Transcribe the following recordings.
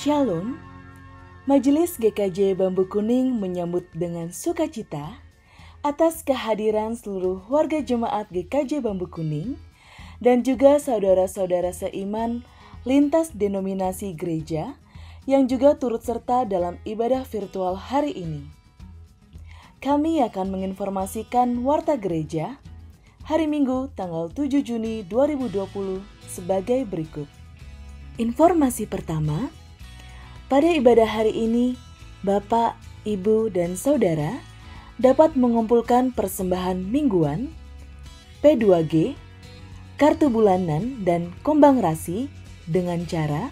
Shalom, Majelis GKJ Bambu Kuning menyambut dengan sukacita atas kehadiran seluruh warga jemaat GKJ Bambu Kuning dan juga saudara-saudara seiman lintas denominasi gereja yang juga turut serta dalam ibadah virtual hari ini. Kami akan menginformasikan warta gereja hari Minggu tanggal 7 Juni 2020 sebagai berikut. Informasi pertama, pada ibadah hari ini, Bapak, Ibu, dan Saudara dapat mengumpulkan persembahan mingguan, P2G, kartu bulanan, dan kombang rasi dengan cara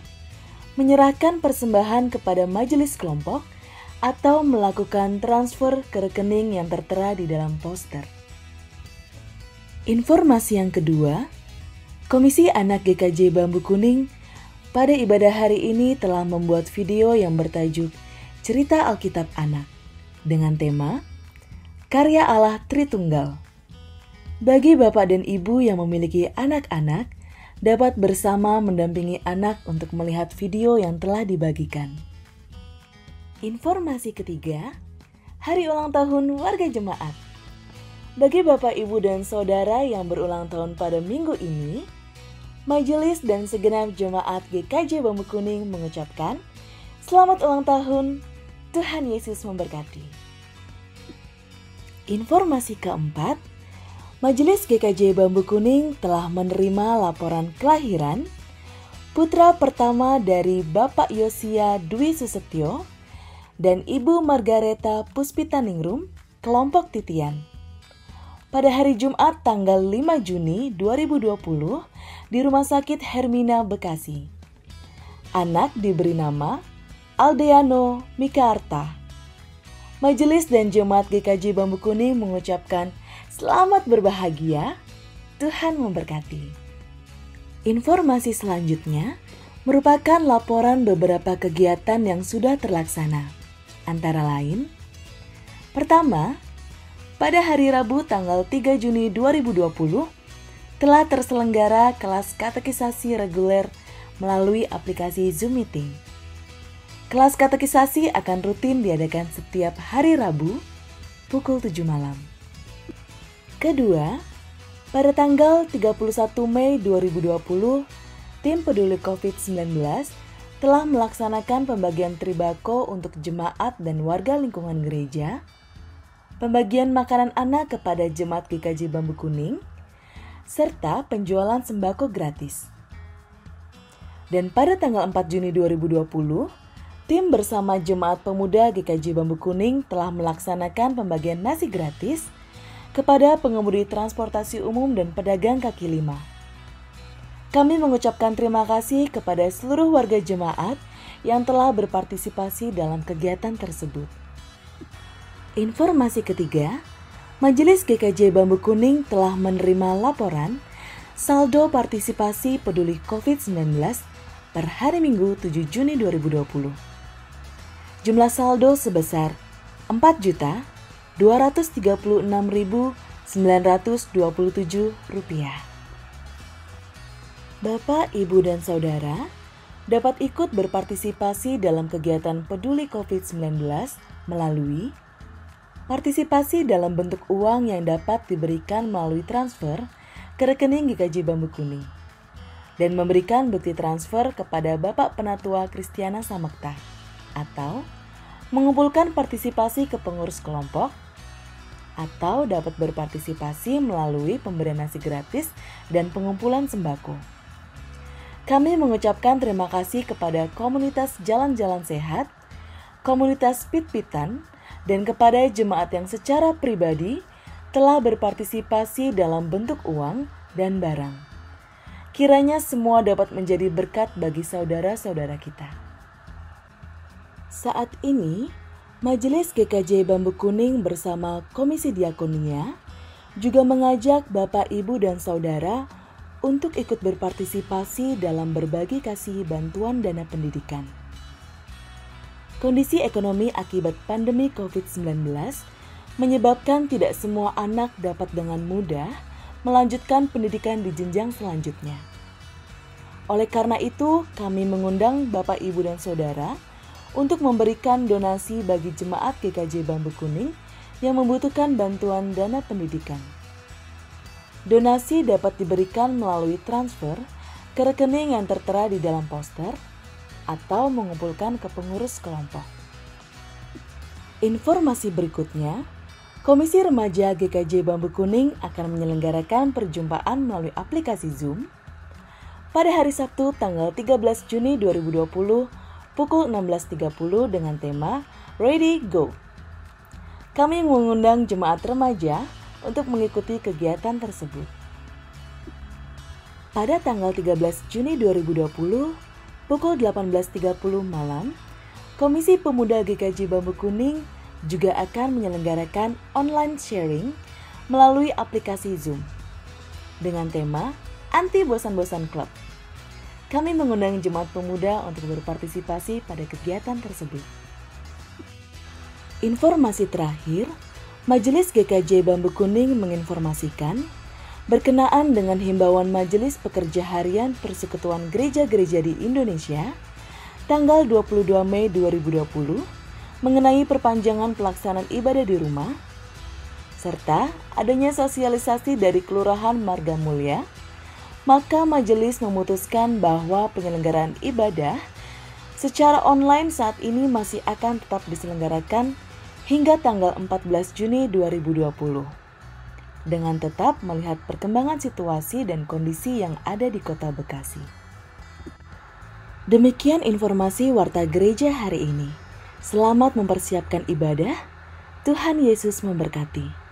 menyerahkan persembahan kepada majelis kelompok atau melakukan transfer ke rekening yang tertera di dalam poster. Informasi yang kedua, Komisi Anak GKJ Bambu Kuning pada ibadah hari ini telah membuat video yang bertajuk Cerita Alkitab Anak dengan tema Karya Allah Tritunggal. Bagi Bapak dan Ibu yang memiliki anak-anak, dapat bersama mendampingi anak untuk melihat video yang telah dibagikan. Informasi ketiga, hari ulang tahun warga jemaat. Bagi Bapak, Ibu, dan Saudara yang berulang tahun pada minggu ini, Majelis dan segenap jemaat GKJ Bambu Kuning mengucapkan selamat ulang tahun, Tuhan Yesus memberkati. Informasi keempat, Majelis GKJ Bambu Kuning telah menerima laporan kelahiran putra pertama dari Bapak Yosia Dwi Susetyo dan Ibu Margareta Puspitaningrum, kelompok Titian. Pada hari Jumat tanggal 5 Juni 2020 di Rumah Sakit Hermina, Bekasi. Anak diberi nama Aldeano Mikaarta. Majelis dan jemaat GKJ Bambu Kuning mengucapkan selamat berbahagia, Tuhan memberkati. Informasi selanjutnya merupakan laporan beberapa kegiatan yang sudah terlaksana. Antara lain, pertama, pada hari Rabu tanggal 3 Juni 2020 telah terselenggara kelas katekisasi reguler melalui aplikasi Zoom Meeting. Kelas katekisasi akan rutin diadakan setiap hari Rabu pukul 7 malam. Kedua, pada tanggal 31 Mei 2020, tim peduli COVID-19 telah melaksanakan pembagian tribako untuk jemaat dan warga lingkungan gereja, pembagian makanan anak kepada jemaat GKJ Bambu Kuning, serta penjualan sembako gratis. Dan pada tanggal 4 Juni 2020, tim bersama jemaat pemuda GKJ Bambu Kuning telah melaksanakan pembagian nasi gratis kepada pengemudi transportasi umum dan pedagang kaki lima. Kami mengucapkan terima kasih kepada seluruh warga jemaat yang telah berpartisipasi dalam kegiatan tersebut. Informasi ketiga, Majelis GKJ Bambu Kuning telah menerima laporan saldo partisipasi peduli COVID-19 per hari Minggu 7 Juni 2020. Jumlah saldo sebesar Rp4.236.927. Bapak, Ibu, dan Saudara dapat ikut berpartisipasi dalam kegiatan peduli COVID-19 melalui partisipasi dalam bentuk uang yang dapat diberikan melalui transfer ke rekening GKJ Bambu Kuning dan memberikan bukti transfer kepada Bapak Penatua Kristiana Samekta atau mengumpulkan partisipasi ke pengurus kelompok atau dapat berpartisipasi melalui pemberian nasi gratis dan pengumpulan sembako. Kami mengucapkan terima kasih kepada komunitas Jalan-Jalan Sehat, komunitas Pit-Pitan, dan kepada jemaat yang secara pribadi telah berpartisipasi dalam bentuk uang dan barang. Kiranya semua dapat menjadi berkat bagi saudara-saudara kita. Saat ini, Majelis GKJ Bambu Kuning bersama Komisi Diakonia juga mengajak Bapak, Ibu, dan Saudara untuk ikut berpartisipasi dalam berbagi kasih bantuan dana pendidikan. Kondisi ekonomi akibat pandemi COVID-19 menyebabkan tidak semua anak dapat dengan mudah melanjutkan pendidikan di jenjang selanjutnya. Oleh karena itu, kami mengundang Bapak, Ibu, dan Saudara untuk memberikan donasi bagi jemaat GKJ Bambu Kuning yang membutuhkan bantuan dana pendidikan. Donasi dapat diberikan melalui transfer ke rekening yang tertera di dalam poster atau mengumpulkan ke pengurus kelompok. Informasi berikutnya, Komisi Remaja GKJ Bambu Kuning akan menyelenggarakan perjumpaan melalui aplikasi Zoom pada hari Sabtu tanggal 13 Juni 2020 pukul 16.30 dengan tema Ready Go. Kami mengundang jemaat remaja untuk mengikuti kegiatan tersebut. Pada tanggal 13 Juni 2020 pukul 18.30 malam, Komisi Pemuda GKJ Bambu Kuning juga akan menyelenggarakan online sharing melalui aplikasi Zoom dengan tema Anti Bosan-Bosan Club. Kami mengundang jemaat pemuda untuk berpartisipasi pada kegiatan tersebut. Informasi terakhir, Majelis GKJ Bambu Kuning menginformasikan berkenaan dengan himbauan Majelis Pekerja Harian Persekutuan Gereja-Gereja di Indonesia tanggal 22 Mei 2020 mengenai perpanjangan pelaksanaan ibadah di rumah, serta adanya sosialisasi dari Kelurahan Marga Mulya, maka majelis memutuskan bahwa penyelenggaraan ibadah secara online saat ini masih akan tetap diselenggarakan hingga tanggal 14 Juni 2020, dengan tetap melihat perkembangan situasi dan kondisi yang ada di Kota Bekasi. Demikian informasi Warta Gereja hari ini. Selamat mempersiapkan ibadah. Tuhan Yesus memberkati.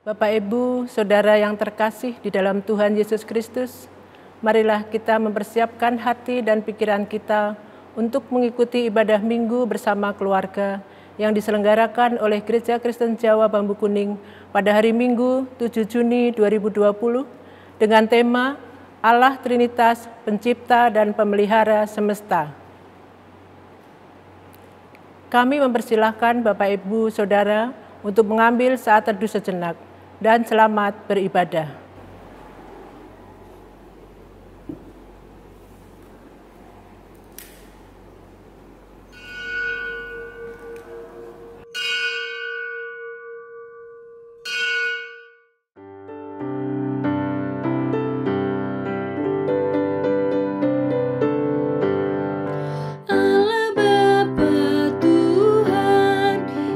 Bapak, Ibu, Saudara yang terkasih di dalam Tuhan Yesus Kristus, marilah kita mempersiapkan hati dan pikiran kita untuk mengikuti ibadah minggu bersama keluarga yang diselenggarakan oleh Gereja Kristen Jawa Bambu Kuning pada hari Minggu 7 Juni 2020 dengan tema Allah Trinitas, Pencipta dan Pemelihara Semesta. Kami mempersilahkan Bapak, Ibu, Saudara untuk mengambil saat teduh sejenak dan selamat beribadah.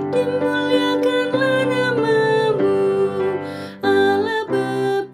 Dimuliakanlah namamu, Allah Bapa.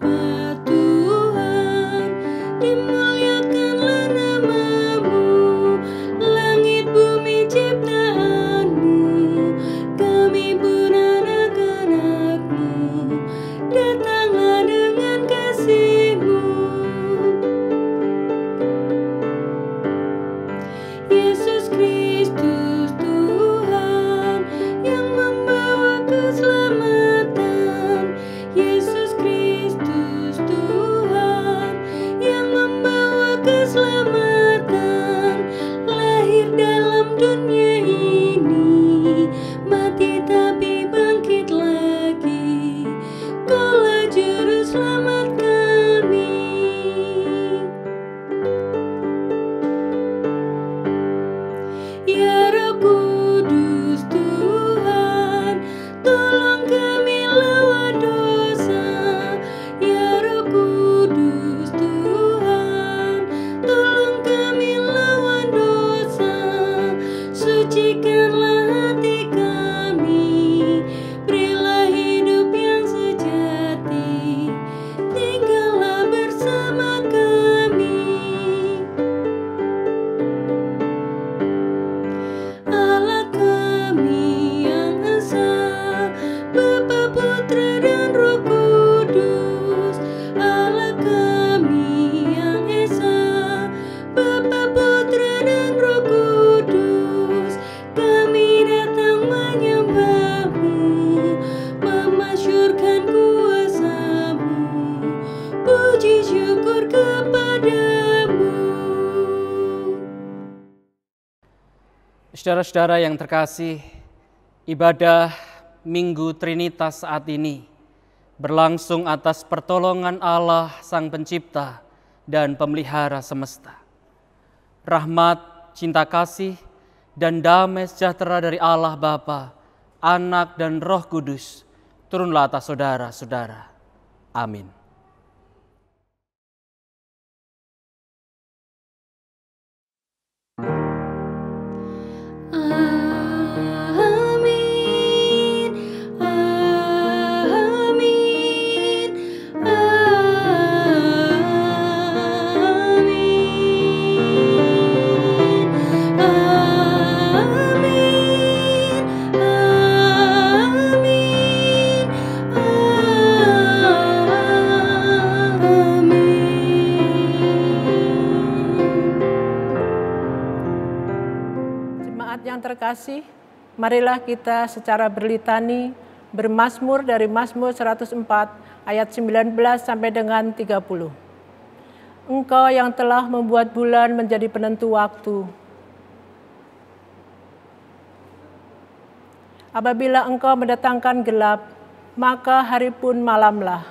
Saudara-saudara yang terkasih, ibadah Minggu Trinitas saat ini berlangsung atas pertolongan Allah Sang Pencipta dan Pemelihara semesta. Rahmat, cinta kasih, dan damai sejahtera dari Allah Bapa, Anak, dan Roh Kudus turunlah atas saudara-saudara. Amin. Terkasih, marilah kita secara berlitani bermazmur dari Mazmur 104 ayat 19 sampai dengan 30. Engkau yang telah membuat bulan menjadi penentu waktu. Apabila engkau mendatangkan gelap, maka hari pun malamlah.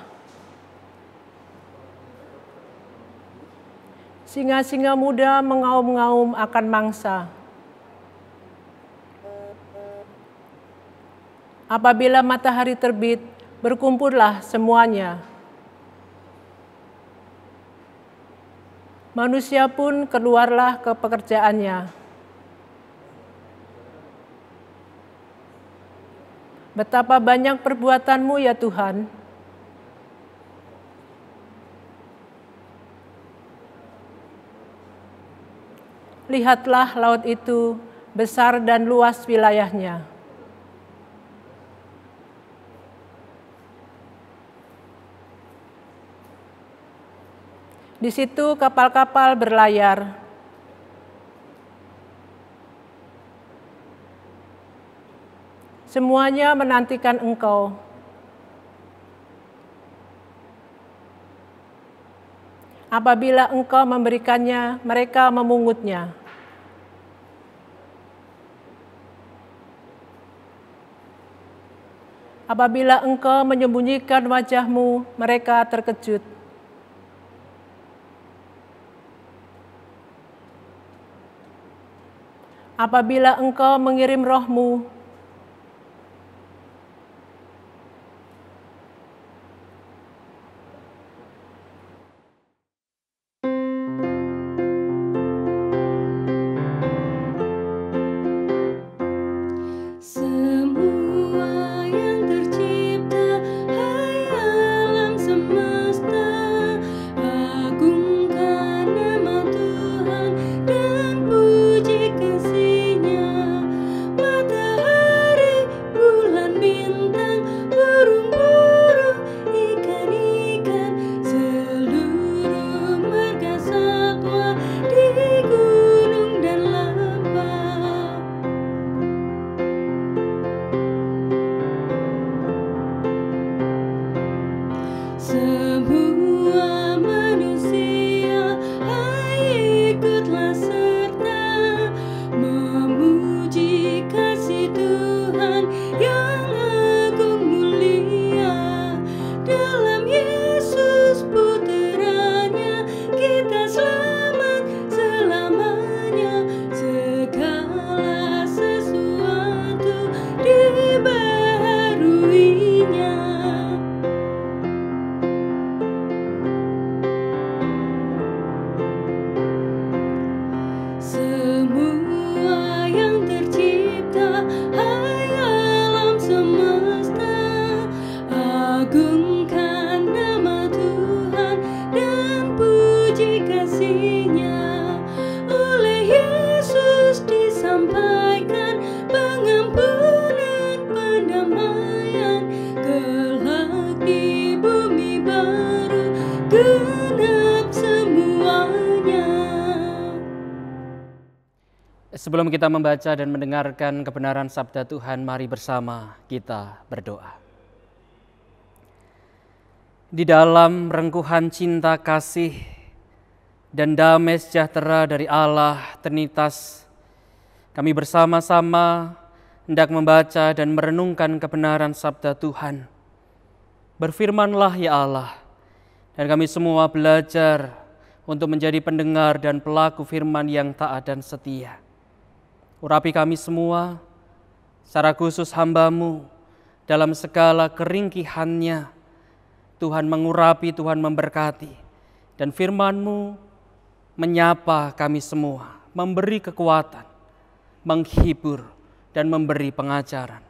Singa-singa muda mengaum-ngaum akan mangsa. Apabila matahari terbit, berkumpullah semuanya. Manusia pun keluarlah ke pekerjaannya. Betapa banyak perbuatanmu ya Tuhan. Lihatlah laut itu, besar dan luas wilayahnya. Di situ kapal-kapal berlayar. Semuanya menantikan Engkau. Apabila Engkau memberikannya, mereka memungutnya. Apabila Engkau menyembunyikan wajah-Mu, mereka terkejut. Apabila Engkau mengirim Roh-Mu, Sebelum kita membaca dan mendengarkan kebenaran sabda Tuhan, mari bersama kita berdoa. Di dalam rengkuhan cinta kasih dan damai sejahtera dari Allah Trinitas, Kami bersama-sama hendak membaca dan merenungkan kebenaran sabda Tuhan. Berfirmanlah ya Allah, dan kami semua belajar untuk menjadi pendengar dan pelaku firman yang taat dan setia. Urapi kami semua, secara khusus hamba-Mu, dalam segala keringkihannya. Tuhan mengurapi, Tuhan memberkati, dan firman-Mu menyapa kami semua, memberi kekuatan, menghibur, dan memberi pengajaran.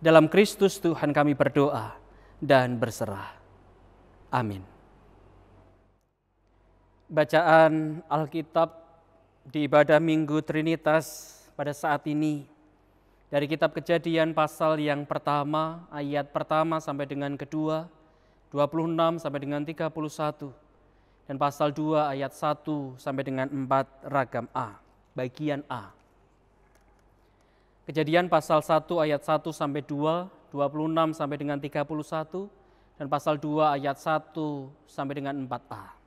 Dalam Kristus Tuhan kami berdoa dan berserah. Amin. Bacaan Alkitab di ibadah Minggu Trinitas pada saat ini dari kitab Kejadian pasal yang pertama, ayat pertama sampai dengan kedua, 26 sampai dengan 31, dan pasal 2 ayat 1 sampai dengan 4 ragam A, bagian A. Kejadian pasal 1 ayat 1 sampai 2, 26 sampai dengan 31, dan pasal 2 ayat 1 sampai dengan 4a.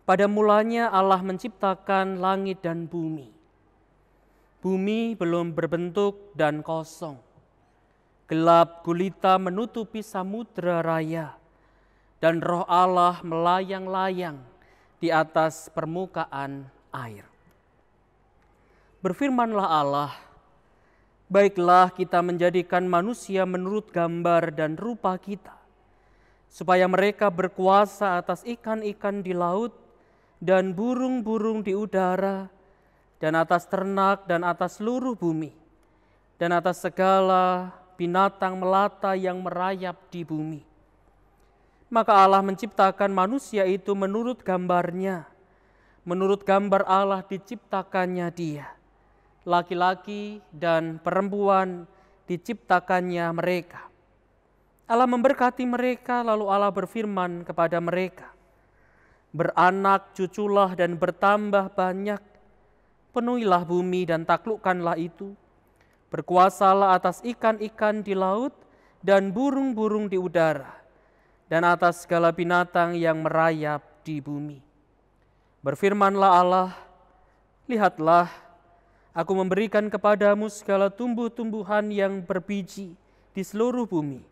Pada mulanya Allah menciptakan langit dan bumi. Bumi belum berbentuk dan kosong. Gelap gulita menutupi samudra raya, dan roh Allah melayang-layang di atas permukaan air. Berfirmanlah Allah, baiklah kita menjadikan manusia menurut gambar dan rupa kita, supaya mereka berkuasa atas ikan-ikan di laut dan burung-burung di udara, dan atas ternak dan atas seluruh bumi, dan atas segala binatang melata yang merayap di bumi. Maka Allah menciptakan manusia itu menurut gambarnya, menurut gambar Allah diciptakannya dia. Laki-laki dan perempuan diciptakannya mereka. Allah memberkati mereka, lalu Allah berfirman kepada mereka, beranak, cuculah dan bertambah banyak, penuhilah bumi dan taklukkanlah itu, berkuasalah atas ikan-ikan di laut dan burung-burung di udara, dan atas segala binatang yang merayap di bumi. Berfirmanlah Allah, lihatlah, aku memberikan kepadamu segala tumbuh-tumbuhan yang berbiji di seluruh bumi,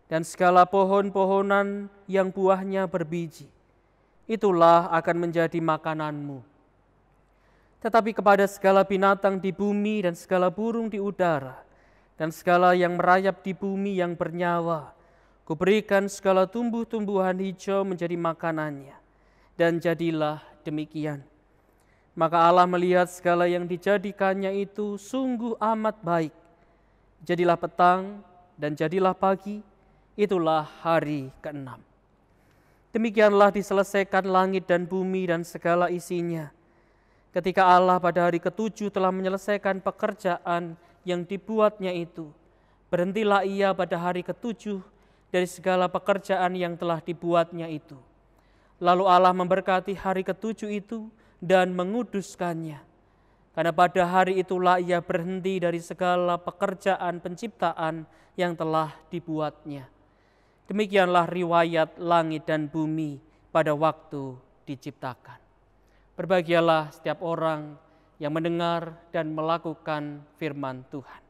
dan segala pohon-pohonan yang buahnya berbiji. Itulah akan menjadi makananmu. Tetapi kepada segala binatang di bumi dan segala burung di udara, dan segala yang merayap di bumi yang bernyawa, kuberikan segala tumbuh-tumbuhan hijau menjadi makanannya. Dan jadilah demikian. Maka Allah melihat segala yang dijadikannya itu sungguh amat baik. Jadilah petang dan jadilah pagi, itulah hari ke-6. Demikianlah diselesaikan langit dan bumi dan segala isinya. Ketika Allah pada hari ke-7 telah menyelesaikan pekerjaan yang dibuatnya itu, berhentilah ia pada hari ke-7 dari segala pekerjaan yang telah dibuatnya itu. Lalu Allah memberkati hari ke-7 itu dan menguduskannya. Karena pada hari itulah ia berhenti dari segala pekerjaan penciptaan yang telah dibuatnya. Demikianlah riwayat langit dan bumi pada waktu diciptakan. Berbahagialah setiap orang yang mendengar dan melakukan firman Tuhan.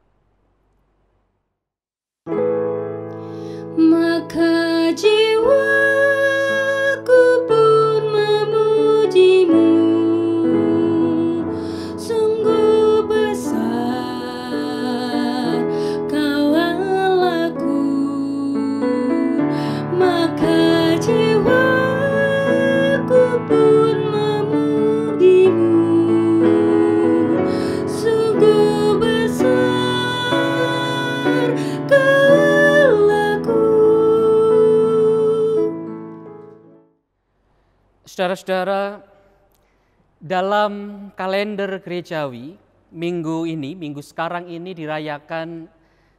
Maka jiwaku pun memujimu, sungguh besar kau Allahku. Maka jiwaku pun memujimu, sungguh besar kau. Saudara-saudara, dalam kalender gerejawi, minggu ini, minggu sekarang ini dirayakan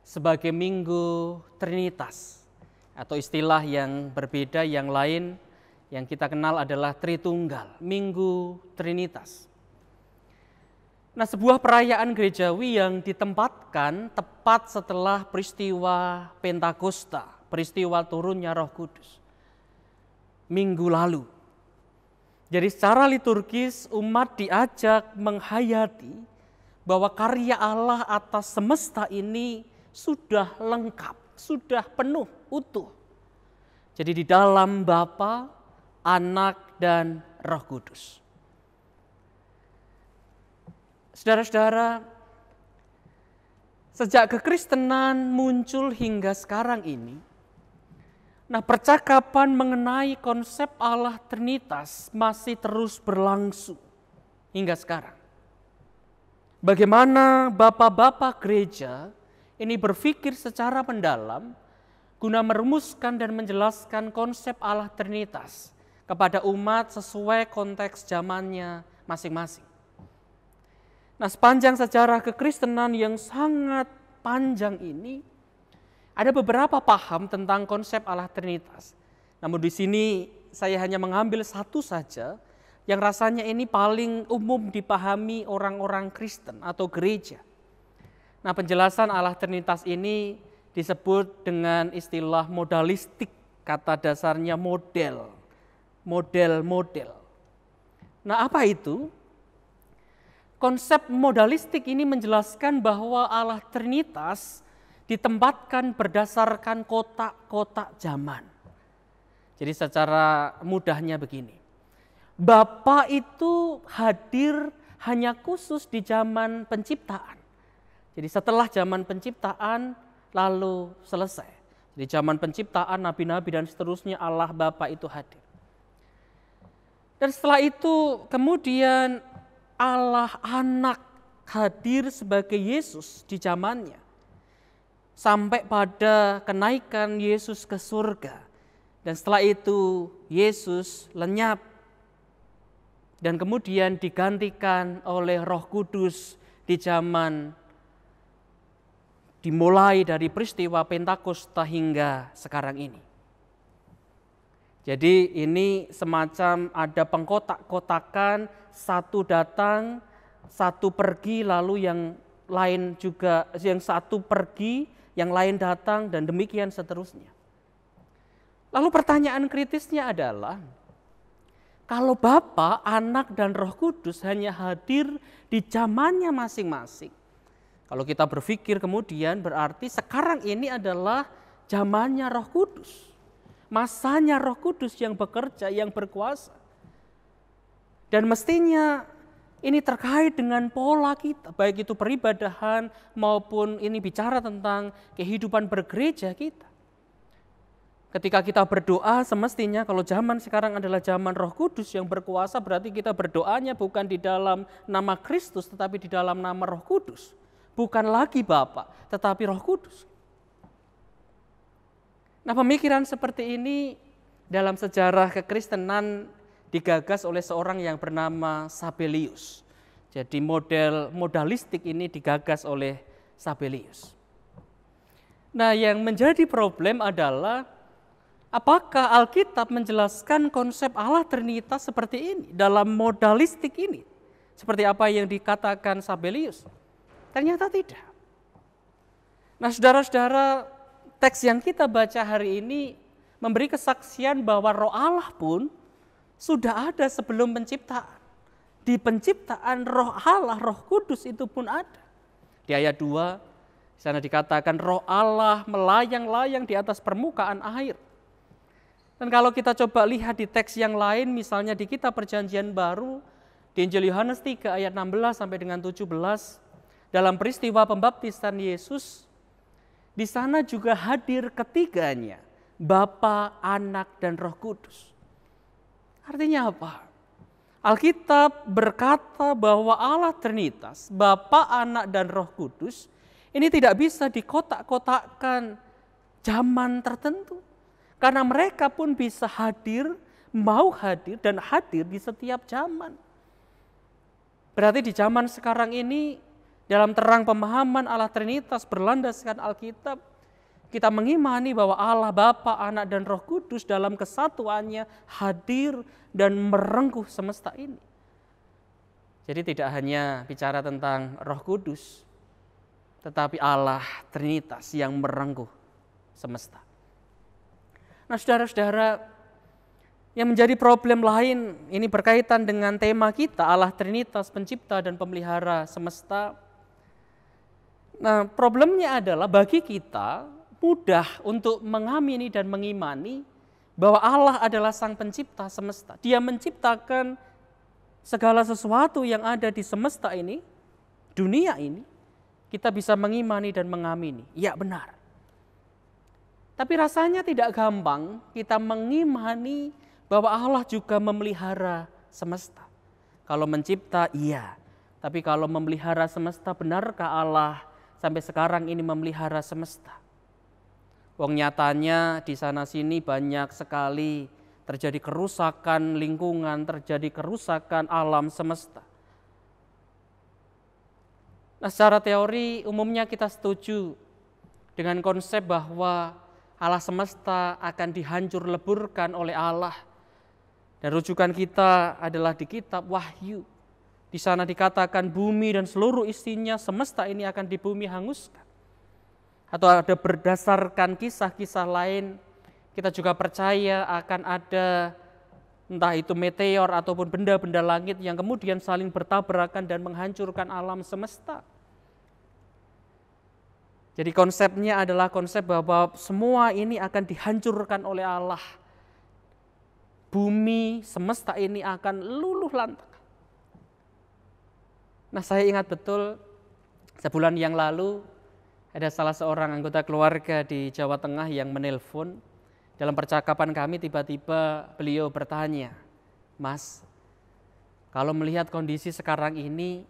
sebagai Minggu Trinitas, atau istilah yang berbeda yang lain yang kita kenal adalah Tritunggal, Minggu Trinitas. Nah, sebuah perayaan gerejawi yang ditempatkan tepat setelah peristiwa Pentakosta, peristiwa turunnya Roh Kudus, minggu lalu. Jadi secara liturgis umat diajak menghayati bahwa karya Allah atas semesta ini sudah lengkap, sudah penuh, utuh. Jadi di dalam Bapa, Anak, dan Roh Kudus. Saudara-saudara, sejak kekristenan muncul hingga sekarang ini, percakapan mengenai konsep Allah Trinitas masih terus berlangsung hingga sekarang. Bagaimana bapak-bapak gereja ini berpikir secara mendalam guna merumuskan dan menjelaskan konsep Allah Trinitas kepada umat sesuai konteks zamannya masing-masing. Sepanjang sejarah kekristenan yang sangat panjang ini, ada beberapa paham tentang konsep Allah Trinitas. Namun di sini saya hanya mengambil satu saja yang rasanya ini paling umum dipahami orang-orang Kristen atau gereja. Penjelasan Allah Trinitas ini disebut dengan istilah modalistik, kata dasarnya model. Apa itu? Konsep modalistik ini menjelaskan bahwa Allah Trinitas ditempatkan berdasarkan kotak-kotak zaman. Jadi secara mudahnya begini, Bapa itu hadir hanya khusus di zaman penciptaan. Jadi setelah zaman penciptaan lalu selesai. Di zaman penciptaan nabi-nabi dan seterusnya Allah Bapa itu hadir. Dan setelah itu kemudian Allah Anak hadir sebagai Yesus di zamannya. Sampai pada kenaikan Yesus ke surga. Dan setelah itu Yesus lenyap. Dan kemudian digantikan oleh Roh Kudus di zaman dimulai dari peristiwa Pentakosta hingga sekarang ini. Jadi ini semacam ada pengkotak-kotakan, satu datang, satu pergi, lalu yang lain juga, yang satu pergi, yang lain datang, dan demikian seterusnya. Lalu pertanyaan kritisnya adalah, kalau Bapa, Anak, dan Roh Kudus hanya hadir di zamannya masing-masing, kalau kita berpikir kemudian berarti sekarang ini adalah zamannya Roh Kudus. Masanya Roh Kudus yang bekerja, yang berkuasa. Dan mestinya ini terkait dengan pola kita, baik itu peribadahan maupun ini bicara tentang kehidupan bergereja kita. Ketika kita berdoa, semestinya kalau zaman sekarang adalah zaman Roh Kudus yang berkuasa, berarti kita berdoanya bukan di dalam nama Kristus, tetapi di dalam nama Roh Kudus. Bukan lagi Bapa, tetapi Roh Kudus. Pemikiran seperti ini dalam sejarah kekristenan digagas oleh seorang yang bernama Sabellius. Jadi modalistik ini digagas oleh Sabellius. Yang menjadi problem adalah apakah Alkitab menjelaskan konsep Allah Trinitas seperti ini dalam modalistik ini? Seperti apa yang dikatakan Sabellius? Ternyata tidak. Saudara-saudara, teks yang kita baca hari ini memberi kesaksian bahwa Roh Allah pun sudah ada sebelum penciptaan. Di penciptaan Roh Allah, Roh Kudus itu pun ada. Di ayat 2, di sana dikatakan Roh Allah melayang-layang di atas permukaan air. Dan kalau kita coba lihat di teks yang lain, misalnya di kitab Perjanjian Baru, di Injil Yohanes 3 ayat 16 sampai dengan 17, dalam peristiwa pembaptisan Yesus, di sana juga hadir ketiganya, Bapa, Anak, dan Roh Kudus. Artinya apa? Alkitab berkata bahwa Allah Trinitas, Bapa, Anak, dan Roh Kudus, ini tidak bisa dikotak-kotakkan zaman tertentu. Karena mereka pun bisa hadir, mau hadir, dan hadir di setiap zaman. Berarti di zaman sekarang ini, dalam terang pemahaman Allah Trinitas berlandaskan Alkitab, kita mengimani bahwa Allah Bapa, Anak, dan Roh Kudus dalam kesatuannya hadir dan merengkuh semesta ini. Jadi tidak hanya bicara tentang Roh Kudus, tetapi Allah Trinitas yang merengkuh semesta. Saudara-saudara, Yang menjadi problem lain, ini berkaitan dengan tema kita, Allah Trinitas, pencipta dan pemelihara semesta. Nah, problemnya adalah bagi kita mudah untuk mengamini dan mengimani bahwa Allah adalah sang pencipta semesta. Dia menciptakan segala sesuatu yang ada di semesta ini, dunia ini, kita bisa mengimani dan mengamini. Ya, benar. Tapi rasanya tidak gampang kita mengimani bahwa Allah juga memelihara semesta. Kalau mencipta, iya. Tapi kalau memelihara semesta, benarkah Allah sampai sekarang ini memelihara semesta? Wong nyatanya di sana-sini banyak sekali terjadi kerusakan lingkungan, terjadi kerusakan alam semesta. Nah, secara teori umumnya kita setuju dengan konsep bahwa Allah semesta akan dihancur leburkan oleh Allah. Dan rujukan kita adalah di kitab Wahyu. Di sana dikatakan bumi dan seluruh isinya semesta ini akan di bumi hanguskan. Atau ada berdasarkan kisah-kisah lain, kita juga percaya akan ada entah itu meteor ataupun benda-benda langit yang kemudian saling bertabrakan dan menghancurkan alam semesta. Jadi konsepnya adalah konsep bahwa semua ini akan dihancurkan oleh Allah. Bumi, semesta ini akan luluh lantak. Nah, saya ingat betul sebulan yang lalu ada salah seorang anggota keluarga di Jawa Tengah yang menelpon. Dalam percakapan kami tiba-tiba beliau bertanya, "Mas, kalau melihat kondisi sekarang ini,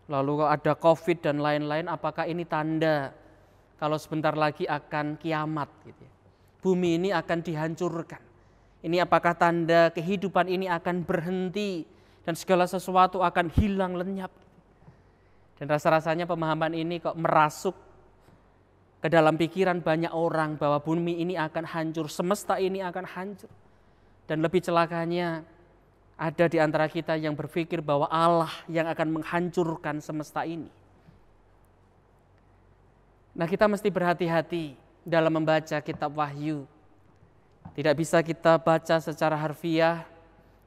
lalu ada COVID dan lain-lain, apakah ini tanda kalau sebentar lagi akan kiamat? Gitu ya. Bumi ini akan dihancurkan. Ini apakah tanda kehidupan ini akan berhenti dan segala sesuatu akan hilang lenyap?" Dan rasa-rasanya pemahaman ini kok merasuk ke dalam pikiran banyak orang bahwa bumi ini akan hancur, semesta ini akan hancur. Dan lebih celakanya ada di antara kita yang berpikir bahwa Allah yang akan menghancurkan semesta ini. Nah, kita mesti berhati-hati dalam membaca kitab Wahyu. Tidak bisa kita baca secara harfiah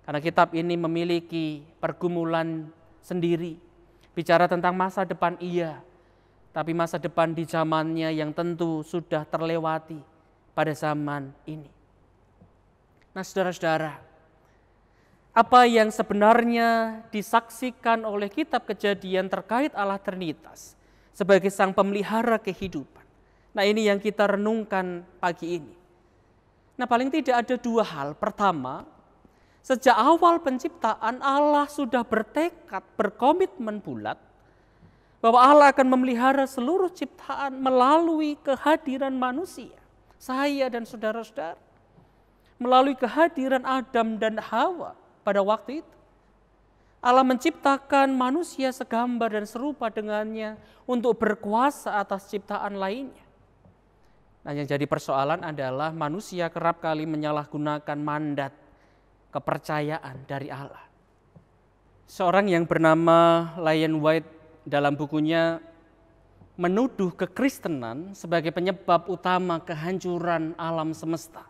karena kitab ini memiliki pergumulan sendiri. Bicara tentang masa depan iya, tapi masa depan di zamannya yang tentu sudah terlewati pada zaman ini. Nah, saudara-saudara, apa yang sebenarnya disaksikan oleh kitab Kejadian terkait Allah Trinitas sebagai sang pemelihara kehidupan. Nah, ini yang kita renungkan pagi ini. Nah, paling tidak ada dua hal. Pertama, sejak awal penciptaan Allah sudah bertekad, berkomitmen bulat bahwa Allah akan memelihara seluruh ciptaan melalui kehadiran manusia, saya dan saudara-saudara, melalui kehadiran Adam dan Hawa pada waktu itu. Allah menciptakan manusia segambar dan serupa dengannya untuk berkuasa atas ciptaan lainnya. Nah, yang jadi persoalan adalah manusia kerap kali menyalahgunakan mandat kepercayaan dari Allah. Seorang yang bernama Ellen White dalam bukunya menuduh kekristenan sebagai penyebab utama kehancuran alam semesta.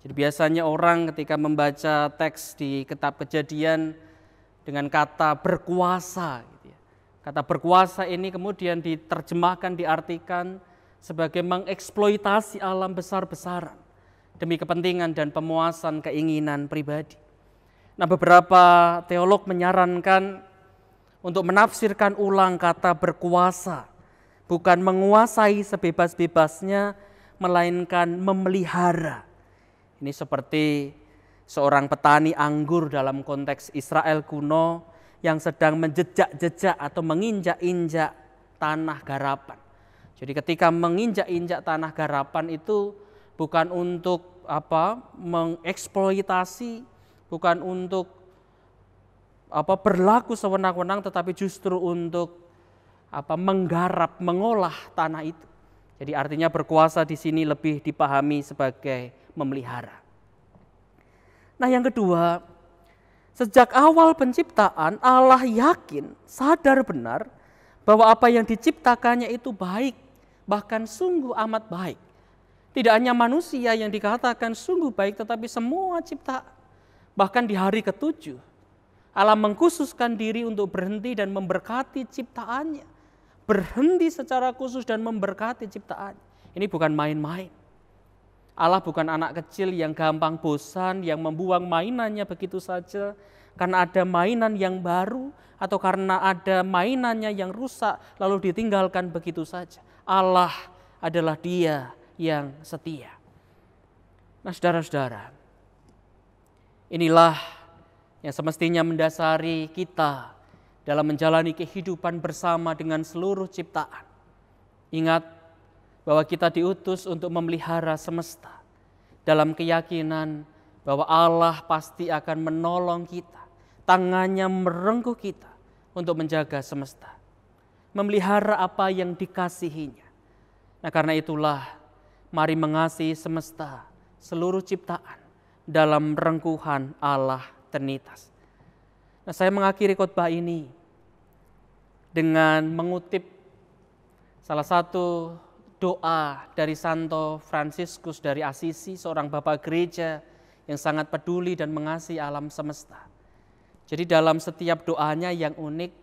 Jadi biasanya orang ketika membaca teks di kitab Kejadian dengan kata berkuasa, gitu ya. Kata berkuasa ini kemudian diterjemahkan, diartikan sebagai mengeksploitasi alam besar-besaran demi kepentingan dan pemuasan keinginan pribadi. Nah, beberapa teolog menyarankan untuk menafsirkan ulang kata berkuasa, bukan menguasai sebebas-bebasnya, melainkan memelihara. Ini seperti seorang petani anggur dalam konteks Israel kuno yang sedang menjejak-jejak atau menginjak-injak tanah garapan. Jadi ketika menginjak-injak tanah garapan itu bukan untuk mengeksploitasi, bukan untuk berlaku sewenang-wenang, tetapi justru untuk menggarap, mengolah tanah itu. Jadi artinya berkuasa di sini lebih dipahami sebagai memelihara. Nah, yang kedua, sejak awal penciptaan Allah yakin, sadar benar bahwa apa yang diciptakannya itu baik, bahkan sungguh amat baik. Tidak hanya manusia yang dikatakan sungguh baik, tetapi semua ciptaan. Bahkan di hari ke-7, Allah mengkhususkan diri untuk berhenti dan memberkati ciptaannya. Berhenti secara khusus dan memberkati ciptaannya. Ini bukan main-main. Allah bukan anak kecil yang gampang bosan, yang membuang mainannya begitu saja karena ada mainan yang baru atau karena ada mainannya yang rusak lalu ditinggalkan begitu saja. Allah adalah Dia yang setia. Nah, saudara-saudara, inilah yang semestinya mendasari kita dalam menjalani kehidupan bersama dengan seluruh ciptaan. Ingat bahwa kita diutus untuk memelihara semesta dalam keyakinan bahwa Allah pasti akan menolong kita, tangannya merengkuh kita untuk menjaga semesta, memelihara apa yang dikasihinya. Nah, karena itulah mari mengasihi semesta, seluruh ciptaan dalam rengkuhan Allah Trinitas. Nah, saya mengakhiri khotbah ini dengan mengutip salah satu doa dari Santo Fransiskus dari Assisi, seorang bapak gereja yang sangat peduli dan mengasihi alam semesta. Jadi dalam setiap doanya yang unik,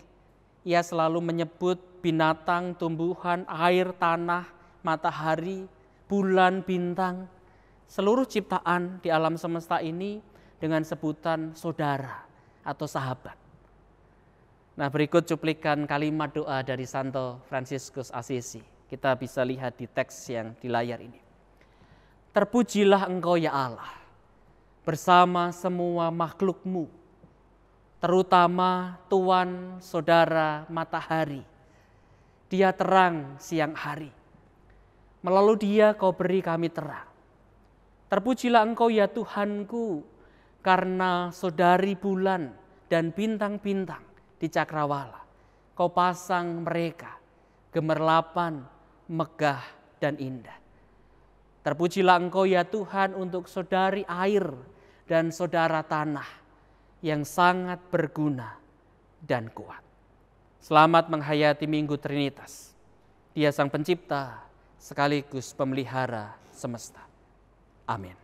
ia selalu menyebut binatang, tumbuhan, air, tanah, matahari, bulan, bintang, seluruh ciptaan di alam semesta ini dengan sebutan saudara atau sahabat. Nah, berikut cuplikan kalimat doa dari Santo Fransiskus Assisi. Kita bisa lihat di teks yang di layar ini. Terpujilah Engkau ya Allah, bersama semua makhluk-Mu, terutama Tuan Saudara Matahari. Dia terang siang hari. Melalui Dia Kau beri kami terang. Terpujilah Engkau ya Tuhanku, karena saudari bulan dan bintang-bintang di cakrawala. Kau pasang mereka gemerlapan, megah dan indah. Terpujilah Engkau ya Tuhan untuk saudari air dan saudara tanah yang sangat berguna dan kuat. Selamat menghayati Minggu Trinitas. Dia Sang Pencipta sekaligus pemelihara semesta. Amin.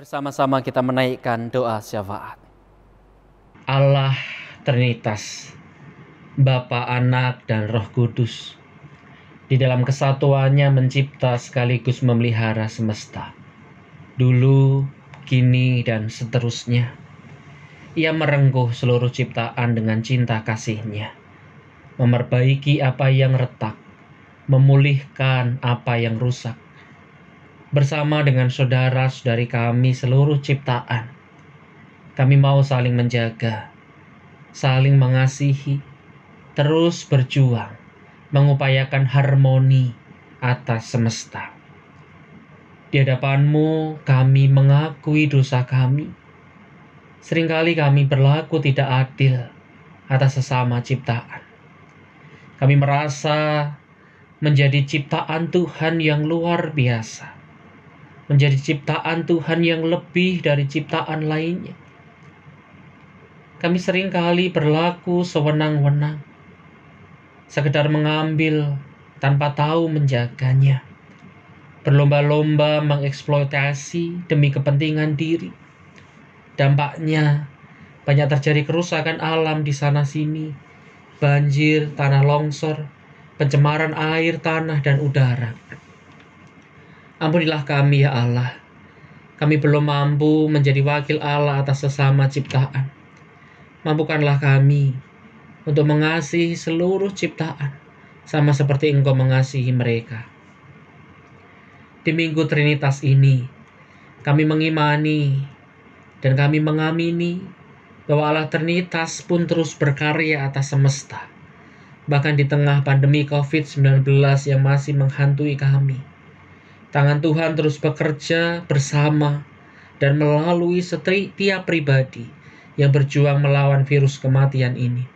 bersama-sama kita menaikkan doa syafaat. Allah Trinitas, Bapa, Anak, dan Roh Kudus, di dalam kesatuannya mencipta sekaligus memelihara semesta. Dulu, kini, dan seterusnya. Ia merengkuh seluruh ciptaan dengan cinta kasih-Nya, memperbaiki apa yang retak, memulihkan apa yang rusak. Bersama dengan saudara-saudari kami seluruh ciptaan, kami mau saling menjaga, saling mengasihi, terus berjuang, mengupayakan harmoni atas semesta. Di hadapan-Mu kami mengakui dosa kami. Seringkali kami berlaku tidak adil atas sesama ciptaan. Kami merasa menjadi ciptaan Tuhan yang luar biasa, menjadi ciptaan Tuhan yang lebih dari ciptaan lainnya. Kami seringkali berlaku sewenang-wenang, sekedar mengambil tanpa tahu menjaganya, berlomba-lomba mengeksploitasi demi kepentingan diri. Dampaknya banyak terjadi kerusakan alam di sana-sini, banjir, tanah longsor, pencemaran air, tanah, dan udara. Ampunilah kami ya Allah, kami belum mampu menjadi wakil Allah atas sesama ciptaan. Mampukanlah kami untuk mengasihi seluruh ciptaan, sama seperti Engkau mengasihi mereka. Di Minggu Trinitas ini, kami mengimani dan kami mengamini bahwa Allah Trinitas pun terus berkarya atas semesta, bahkan di tengah pandemi COVID-19 yang masih menghantui kami. Tangan Tuhan terus bekerja bersama dan melalui setiap pribadi yang berjuang melawan virus kematian ini,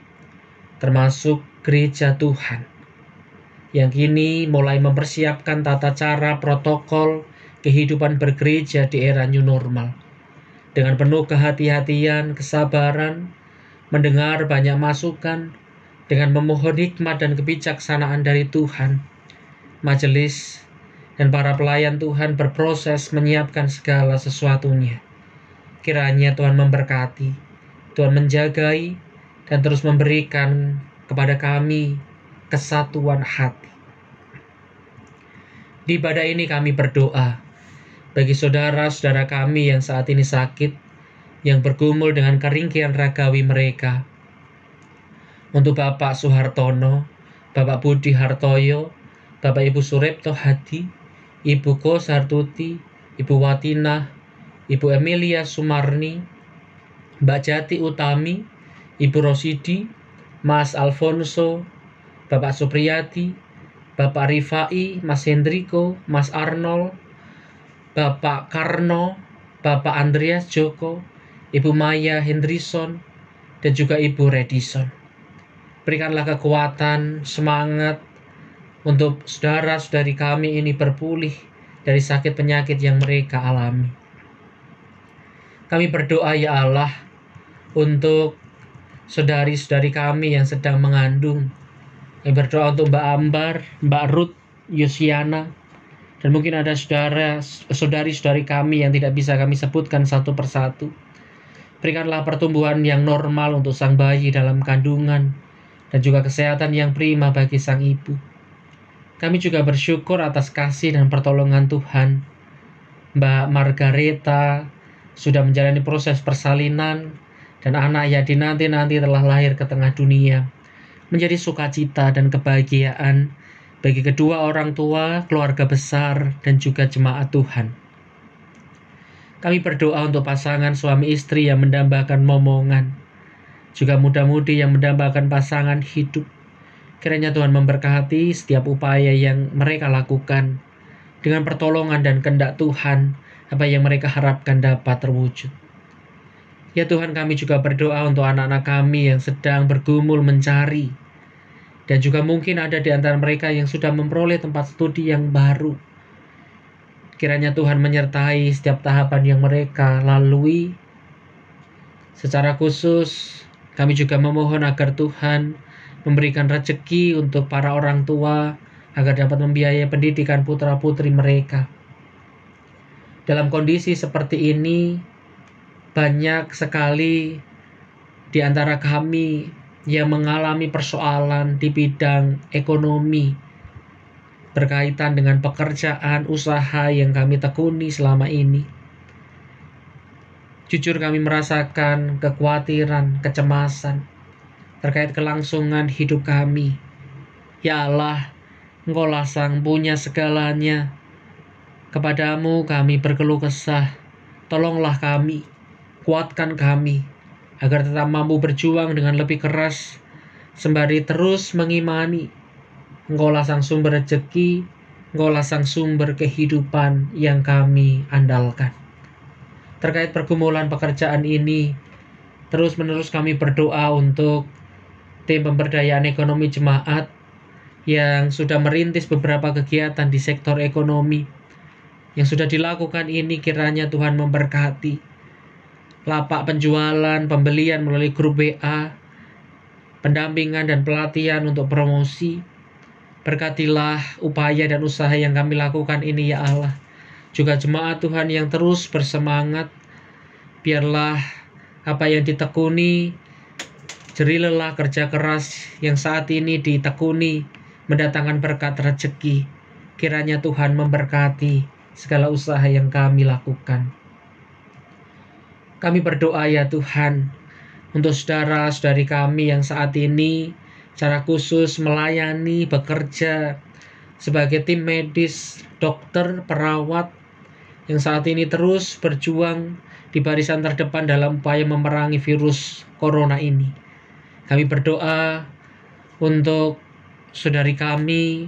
termasuk gereja Tuhan, yang kini mulai mempersiapkan tata cara protokol kehidupan bergereja di era new normal. Dengan penuh kehati-hatian, kesabaran, mendengar banyak masukan, dengan memohon hikmat dan kebijaksanaan dari Tuhan, majelis dan para pelayan Tuhan berproses menyiapkan segala sesuatunya. Kiranya Tuhan memberkati, Tuhan menjagai, dan terus memberikan kepada kami kesatuan hati. Di ibadah ini kami berdoa bagi saudara-saudara kami yang saat ini sakit, yang bergumul dengan keringkihan ragawi mereka. Untuk Bapak Suhartono, Bapak Budi Hartoyo, Bapak Ibu Suripto Hadi, Ibu Ko Sartuti, Ibu Watina, Ibu Emilia Sumarni, Mbak Jati Utami, Ibu Rosidi, Mas Alfonso, Bapak Supriyadi, Bapak Rifai, Mas Hendriko, Mas Arnold, Bapak Karno, Bapak Andreas Joko, Ibu Maya Hendrison, dan juga Ibu Redison. Berikanlah kekuatan, semangat untuk saudara-saudari kami ini berpulih dari sakit penyakit yang mereka alami. Kami berdoa ya Allah untuk saudari-saudari kami yang sedang mengandung. Kami berdoa untuk Mbak Ambar, Mbak Ruth, Yosiana, dan mungkin ada saudari-saudari kami yang tidak bisa kami sebutkan satu persatu. Berikanlah pertumbuhan yang normal untuk sang bayi dalam kandungan, dan juga kesehatan yang prima bagi sang ibu. Kami juga bersyukur atas kasih dan pertolongan Tuhan. Mbak Margareta sudah menjalani proses persalinan, dan anak yang dinanti-nanti telah lahir ke tengah dunia, menjadi sukacita dan kebahagiaan bagi kedua orang tua, keluarga besar, dan juga jemaat Tuhan. Kami berdoa untuk pasangan suami istri yang mendambakan momongan, juga muda-mudi yang mendambakan pasangan hidup. Kiranya Tuhan memberkati setiap upaya yang mereka lakukan dengan pertolongan dan kehendak Tuhan. Apa yang mereka harapkan dapat terwujud. Ya Tuhan, kami juga berdoa untuk anak-anak kami yang sedang bergumul mencari, dan juga mungkin ada di antara mereka yang sudah memperoleh tempat studi yang baru. Kiranya Tuhan menyertai setiap tahapan yang mereka lalui. Secara khusus, kami juga memohon agar Tuhan memberikan rezeki untuk para orang tua agar dapat membiayai pendidikan putra-putri mereka. Dalam kondisi seperti ini, banyak sekali di antara kami yang mengalami persoalan di bidang ekonomi berkaitan dengan pekerjaan, usaha yang kami tekuni selama ini. Jujur kami merasakan kekhawatiran, kecemasan terkait kelangsungan hidup kami. Ya Allah, Engkaulah Sang punya segalanya. Kepadamu kami berkeluh kesah. Tolonglah kami, kuatkan kami, agar tetap mampu berjuang dengan lebih keras, sembari terus mengimani Engkaulah Sang sumber rezeki, Engkaulah Sang sumber kehidupan yang kami andalkan. Terkait pergumulan pekerjaan ini, terus-menerus kami berdoa untuk tim pemberdayaan ekonomi jemaat yang sudah merintis beberapa kegiatan di sektor ekonomi. Yang sudah dilakukan ini kiranya Tuhan memberkati. Lapak penjualan, pembelian melalui grup WA, pendampingan dan pelatihan untuk promosi. Berkatilah upaya dan usaha yang kami lakukan ini ya Allah. Juga jemaat Tuhan yang terus bersemangat. Biarlah apa yang ditekuni, jerih lelah kerja keras yang saat ini ditekuni mendatangkan berkat rezeki. Kiranya Tuhan memberkati segala usaha yang kami lakukan. Kami berdoa ya Tuhan untuk saudara-saudari kami yang saat ini secara khusus melayani, bekerja sebagai tim medis, dokter, perawat yang saat ini terus berjuang di barisan terdepan dalam upaya memerangi virus corona ini. Kami berdoa untuk saudari kami,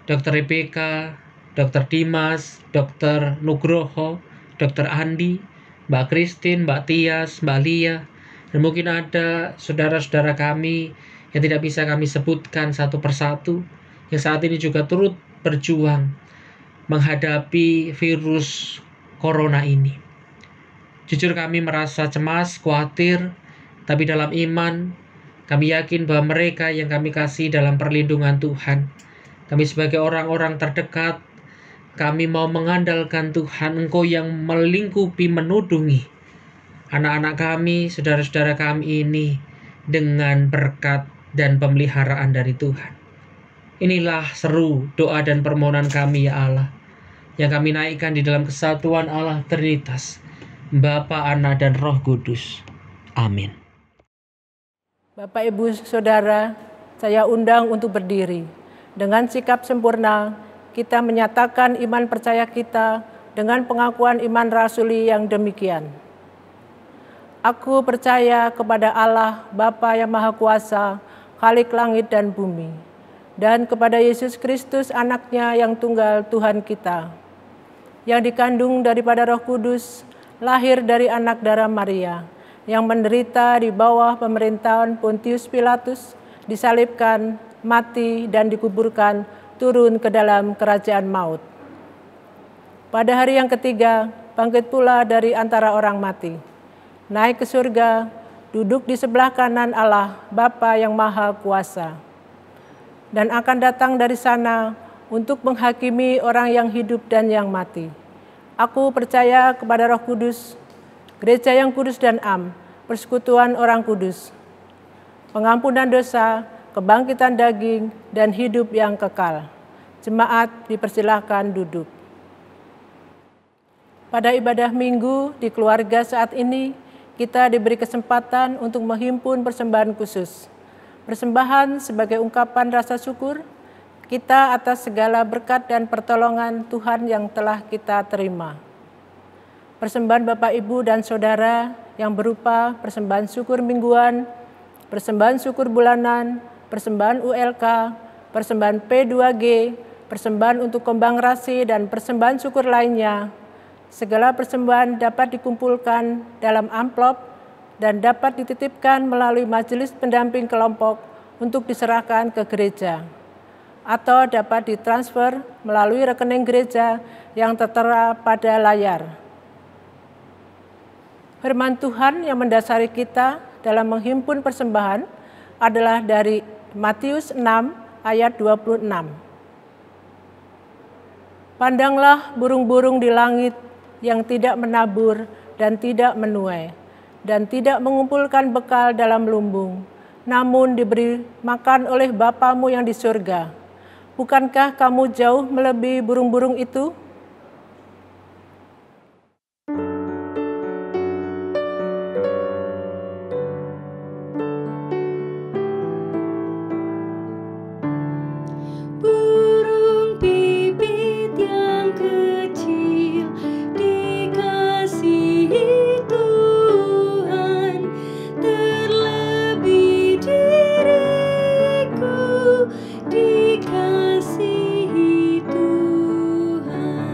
Dr. Rebecca, Dr. Dimas, Dr. Nugroho, Dr. Andi, Mbak Christine, Mbak Tias, Mbak Lia, dan mungkin ada saudara-saudara kami yang tidak bisa kami sebutkan satu persatu, yang saat ini juga turut berjuang menghadapi virus corona ini. Jujur kami merasa cemas, khawatir, tapi dalam iman, kami yakin bahwa mereka yang kami kasih dalam perlindungan Tuhan. Kami sebagai orang-orang terdekat, kami mau mengandalkan Tuhan, Engkau yang melingkupi, menudungi anak-anak kami, saudara-saudara kami ini dengan berkat dan pemeliharaan dari Tuhan. Inilah seru doa dan permohonan kami ya Allah, yang kami naikkan di dalam kesatuan Allah Trinitas, Bapa, Anak, dan Roh Kudus. Amin. Bapak, Ibu, Saudara, saya undang untuk berdiri. Dengan sikap sempurna, kita menyatakan iman percaya kita dengan pengakuan iman rasuli yang demikian. Aku percaya kepada Allah, Bapa yang Maha Kuasa, Khalik langit dan bumi, dan kepada Yesus Kristus, Anaknya yang tunggal Tuhan kita, yang dikandung daripada Roh Kudus, lahir dari anak darah Maria, yang menderita di bawah pemerintahan Pontius Pilatus, disalibkan, mati, dan dikuburkan, turun ke dalam kerajaan maut. Pada hari yang ketiga, bangkit pula dari antara orang mati, naik ke surga, duduk di sebelah kanan Allah, Bapa yang Maha Kuasa, dan akan datang dari sana untuk menghakimi orang yang hidup dan yang mati. Aku percaya kepada Roh Kudus, gereja yang kudus dan am, persekutuan orang kudus, pengampunan dosa, kebangkitan daging, dan hidup yang kekal. Jemaat dipersilahkan duduk. Pada ibadah minggu di keluarga saat ini, kita diberi kesempatan untuk menghimpun persembahan khusus. Persembahan sebagai ungkapan rasa syukur kita atas segala berkat dan pertolongan Tuhan yang telah kita terima. Persembahan Bapak, Ibu, dan Saudara yang berupa persembahan syukur mingguan, persembahan syukur bulanan, persembahan ULK, persembahan P2G, persembahan untuk kembang rasi, dan persembahan syukur lainnya. Segala persembahan dapat dikumpulkan dalam amplop dan dapat dititipkan melalui majelis pendamping kelompok untuk diserahkan ke gereja, atau dapat ditransfer melalui rekening gereja yang tertera pada layar. Firman Tuhan yang mendasari kita dalam menghimpun persembahan adalah dari Matius 6 ayat 26. Pandanglah burung-burung di langit yang tidak menabur dan tidak menuai, dan tidak mengumpulkan bekal dalam lumbung, namun diberi makan oleh Bapamu yang di surga. Bukankah kamu jauh melebihi burung-burung itu? Burung pipit yang kecil dikasihi Tuhan, terlebih diriku dikasihi Tuhan.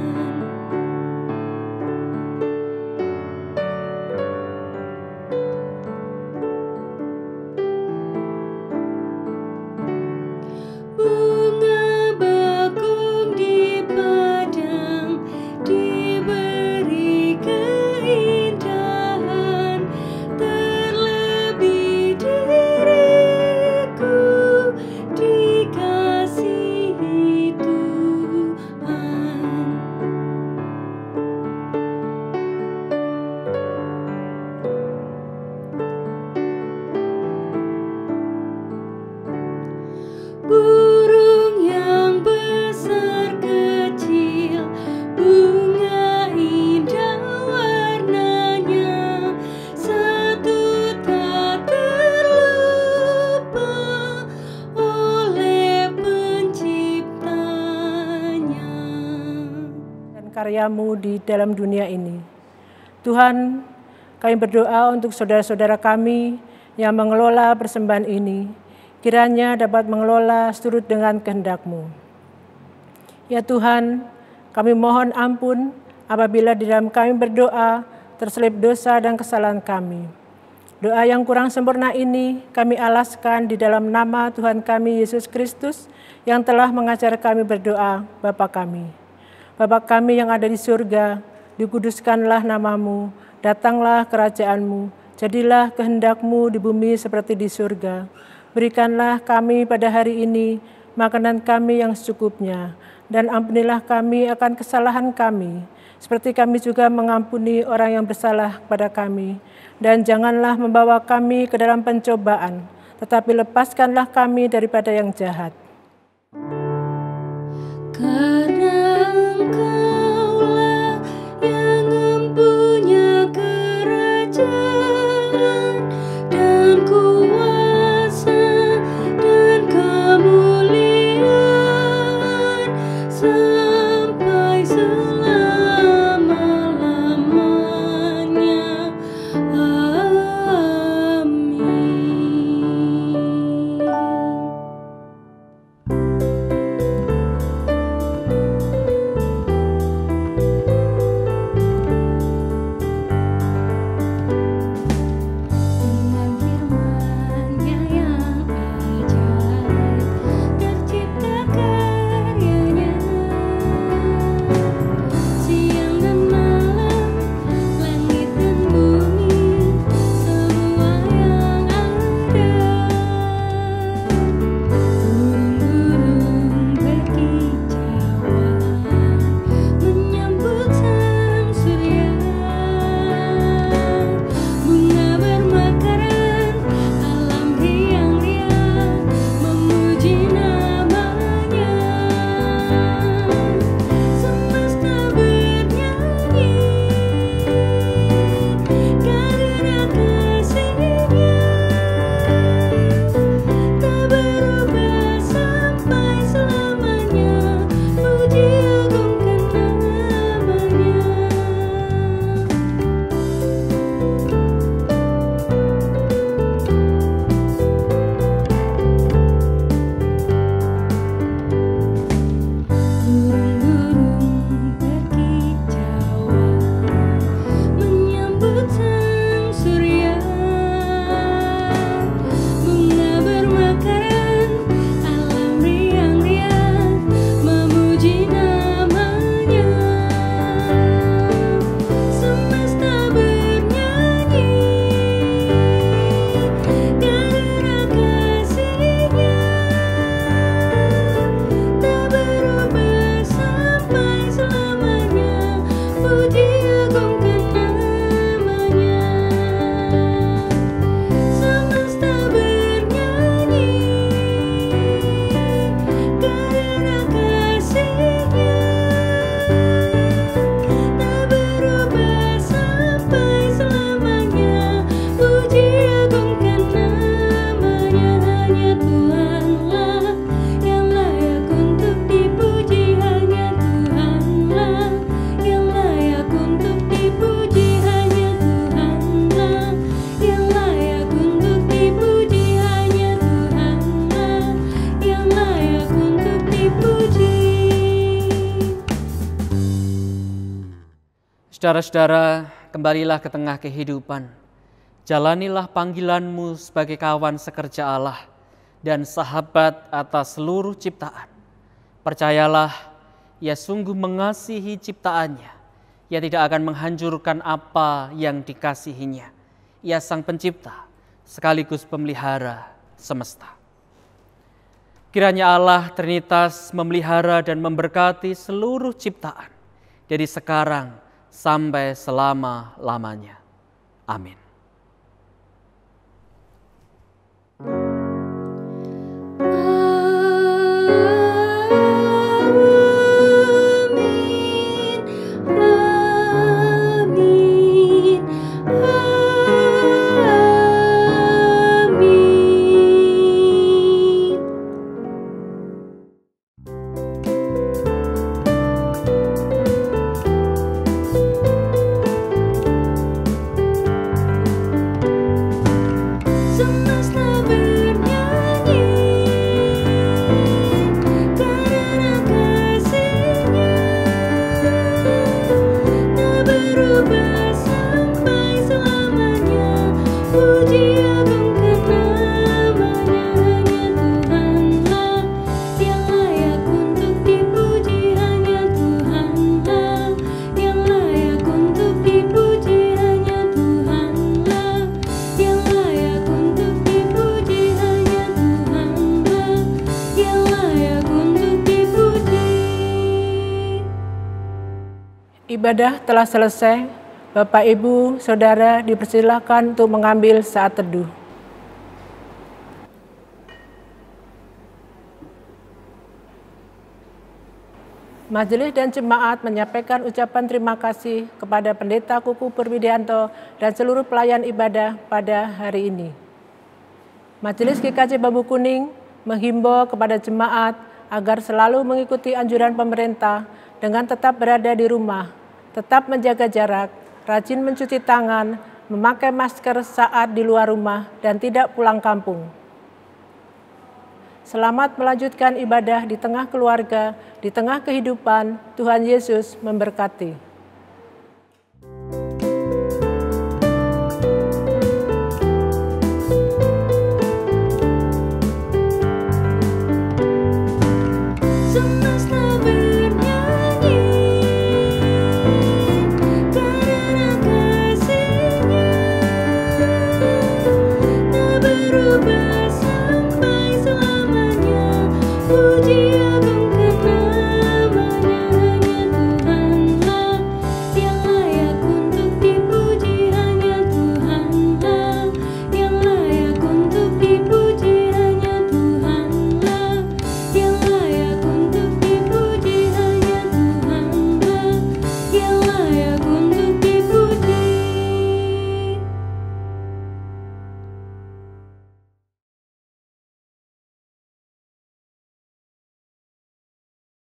Bunga bakung di padang diberi keindahan, terlebih diriku dikasihi Tuhan. Burung yang besar kecil, bunga indah warnanya, satu tak terlupa oleh penciptanya. Dan karyamu di dalam dunia ini. Tuhan, kami berdoa untuk saudara-saudara kami yang mengelola persembahan ini, kiranya dapat mengelola seturut dengan kehendak-Mu. Ya Tuhan, kami mohon ampun apabila di dalam kami berdoa terselip dosa dan kesalahan kami. Doa yang kurang sempurna ini kami alaskan di dalam nama Tuhan kami Yesus Kristus yang telah mengajar kami berdoa, Bapa kami. Bapa kami yang ada di surga, dikuduskanlah nama-Mu, datanglah kerajaan-Mu, jadilah kehendak-Mu di bumi seperti di surga. Berikanlah kami pada hari ini makanan kami yang secukupnya, dan ampunilah kami akan kesalahan kami, seperti kami juga mengampuni orang yang bersalah kepada kami. Dan janganlah membawa kami ke dalam pencobaan, tetapi lepaskanlah kami daripada yang jahat. Karena Engkaulah yang mempunyai kerajaan dan kuasa dan kemuliaan sampai selama-lamanya. Amin. Dengan firman-Nya yang ajaib, tercipta karyanya. Saudara-saudara, kembalilah ke tengah kehidupan. Jalanilah panggilanmu sebagai kawan sekerja Allah dan sahabat atas seluruh ciptaan. Percayalah, Ia sungguh mengasihi ciptaannya. Ia tidak akan menghancurkan apa yang dikasihinya. Ia Sang Pencipta, sekaligus pemelihara semesta. Kiranya Allah Trinitas memelihara dan memberkati seluruh ciptaan dari sekarang sampai selama-lamanya. Amin. Ibadah telah selesai. Bapak, Ibu, Saudara dipersilakan untuk mengambil saat teduh. Majelis dan jemaat menyampaikan ucapan terima kasih kepada Pendeta Kuku Purwidianto dan seluruh pelayan ibadah pada hari ini. Majelis GKJ Bambu Kuning menghimbau kepada jemaat agar selalu mengikuti anjuran pemerintah dengan tetap berada di rumah, tetap menjaga jarak, rajin mencuci tangan, memakai masker saat di luar rumah, dan tidak pulang kampung. Selamat melanjutkan ibadah di tengah keluarga, di tengah kehidupan. Tuhan Yesus memberkati.